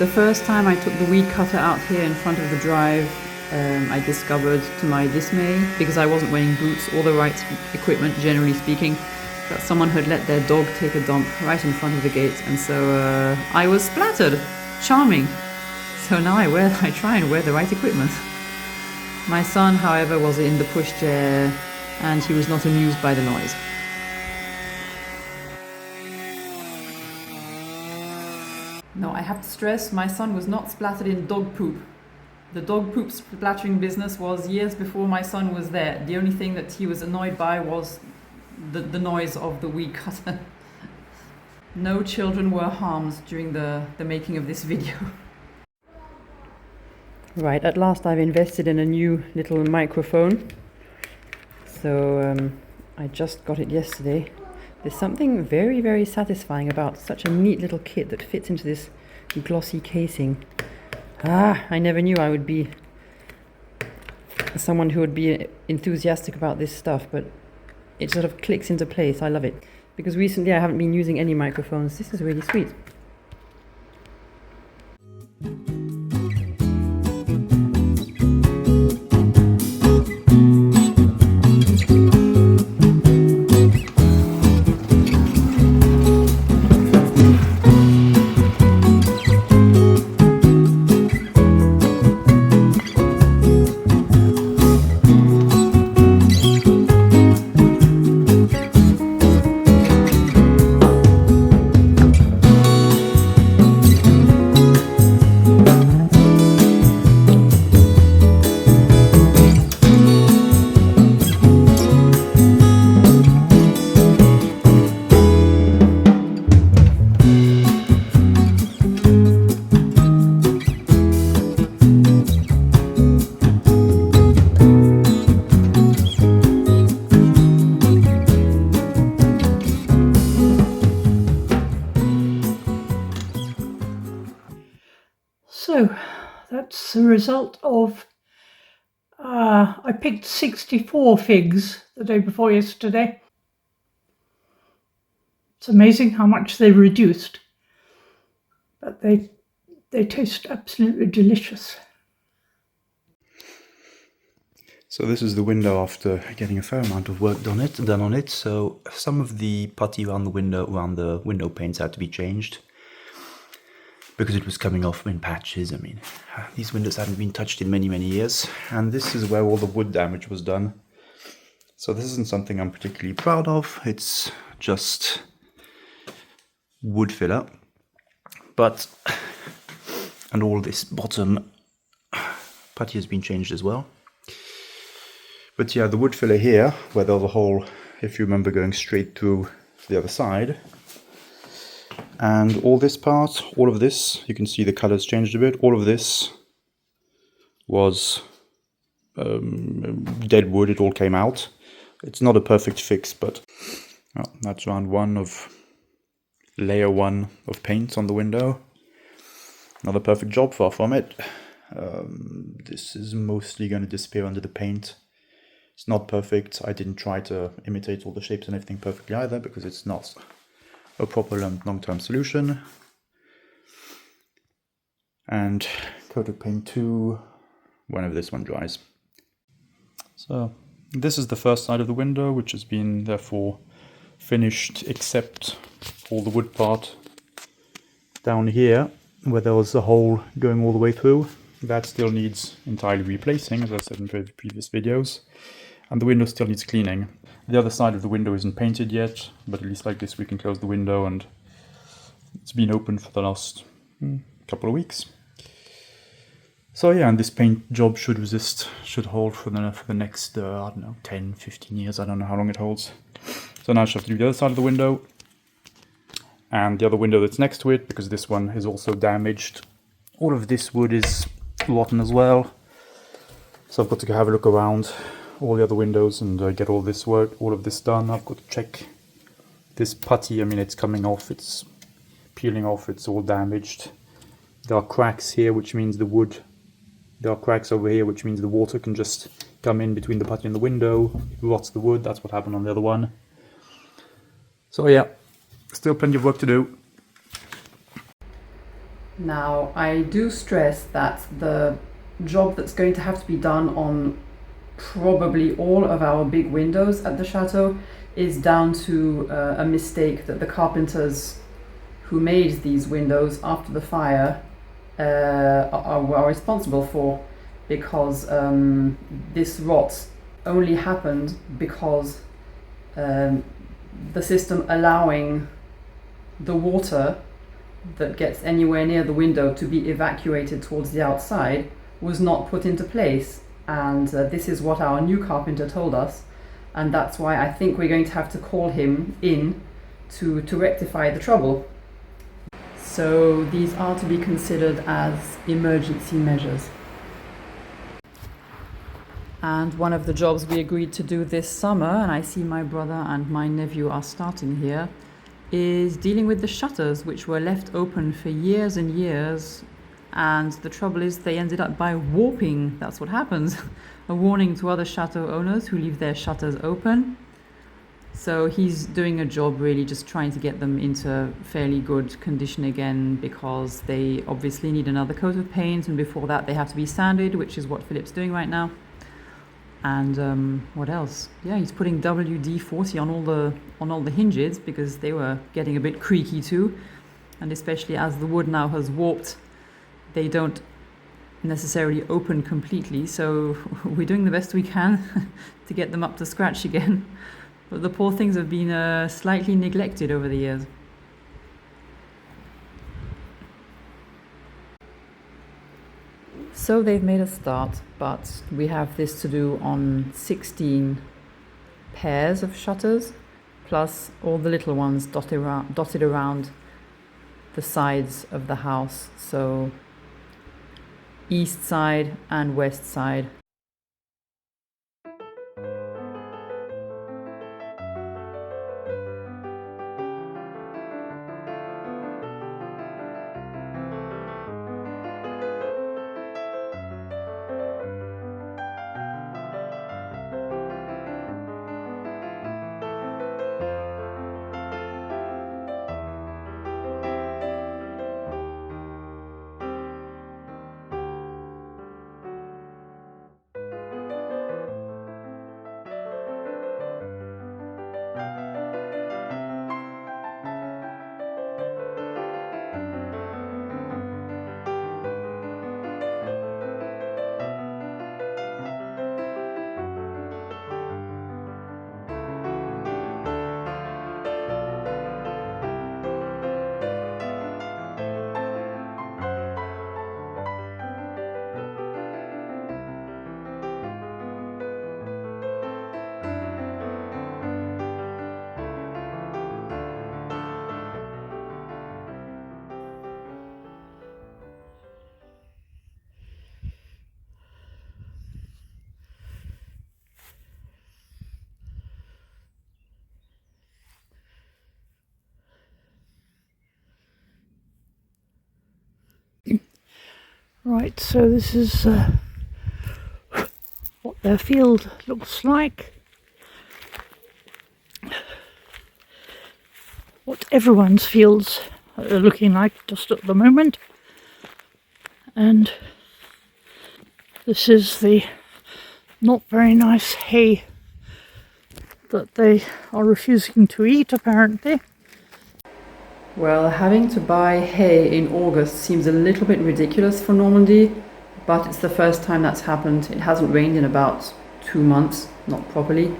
The first time I took the weed cutter out here in front of the drive, I discovered, to my dismay, because I wasn't wearing boots or the right equipment generally speaking, that someone had let their dog take a dump right in front of the gate, and so I was splattered. Charming. So now I try and wear the right equipment. My son, however, was in the pushchair and he was not amused by the noise. No, I have to stress, my son was not splattered in dog poop. The dog poop splattering business was years before my son was there. The only thing that he was annoyed by was the noise of the weed cutter. No children were harmed during the making of this video. Right, at last I've invested in a new little microphone. So I just got it yesterday. There's something very, very satisfying about such a neat little kit that fits into this glossy casing. I never knew I would be someone who would be enthusiastic about this stuff, but it sort of clicks into place. I love it. Because recently I haven't been using any microphones. This is really sweet. So that's the result of, I picked 64 figs the day before yesterday. It's amazing how much they reduced, but they taste absolutely delicious. So this is the window after getting a fair amount of work done on it. So some of the putty around the window panes had to be changed, because it was coming off in patches. I mean, these windows hadn't been touched in many, many years. And this is where all the wood damage was done. So this isn't something I'm particularly proud of. It's just wood filler. And all this bottom putty has been changed as well. But yeah, the wood filler here, where there's a hole, if you remember, going straight through the other side. And all this part, all of this, you can see the colors changed a bit. All of this was dead wood. It all came out. It's not a perfect fix, but that's layer one of paint on the window. Not a perfect job, far from it. This is mostly going to disappear under the paint. It's not perfect. I didn't try to imitate all the shapes and everything perfectly either, because it's not a proper long-term solution. And coat of paint 2 whenever this one dries. So this is the first side of the window, which has been therefore finished, except all the wood part down here where there was a hole going all the way through. That still needs entirely replacing, as I said in previous videos, and the window still needs cleaning. The other side of the window isn't painted yet, but at least like this we can close the window, and it's been open for the last couple of weeks. So yeah, and this paint job should hold for the next, I don't know, 10, 15 years, I don't know how long it holds. So now I just have to do the other side of the window, and the other window that's next to it, because this one is also damaged. All of this wood is rotten as well, so I've got to go have a look around all the other windows and get all of this done. I've got to check this putty. I mean, it's coming off, it's peeling off, it's all damaged. There are cracks here, which means the wood. There are cracks over here, which means the water can just come in between the putty and the window. It rots the wood. That's what happened on the other one. So yeah, still plenty of work to do. Now, I do stress that the job that's going to have to be done on probably all of our big windows at the chateau is down to a mistake that the carpenters who made these windows after the fire are responsible for, because this rot only happened because the system allowing the water that gets anywhere near the window to be evacuated towards the outside was not put into place. And this is what our new carpenter told us, and that's why I think we're going to have to call him in to rectify the trouble. So these are to be considered as emergency measures. And one of the jobs we agreed to do this summer, and I see my brother and my nephew are starting here, is dealing with the shutters, which were left open for years and years. And the trouble is they ended up by warping. That's what happens. A warning to other chateau owners who leave their shutters open. So he's doing a job really just trying to get them into fairly good condition again, because they obviously need another coat of paint, and before that they have to be sanded, which is what Philip's doing right now. And what else? Yeah, he's putting WD-40 on all the hinges, because they were getting a bit creaky too. And especially as the wood now has warped, they don't necessarily open completely, so we're doing the best we can to get them up to scratch again. But the poor things have been slightly neglected over the years. So they've made a start, but we have this to do on 16 pairs of shutters, plus all the little ones dotted around the sides of the house. So east side and west side. Right, so this is what their field looks like. What everyone's fields are looking like just at the moment. And this is the not very nice hay that they are refusing to eat, apparently. Well, having to buy hay in August seems a little bit ridiculous for Normandy, but it's the first time that's happened. It hasn't rained in about 2 months, not properly.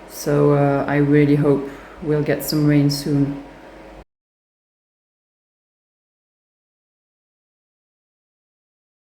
So I really hope we'll get some rain soon.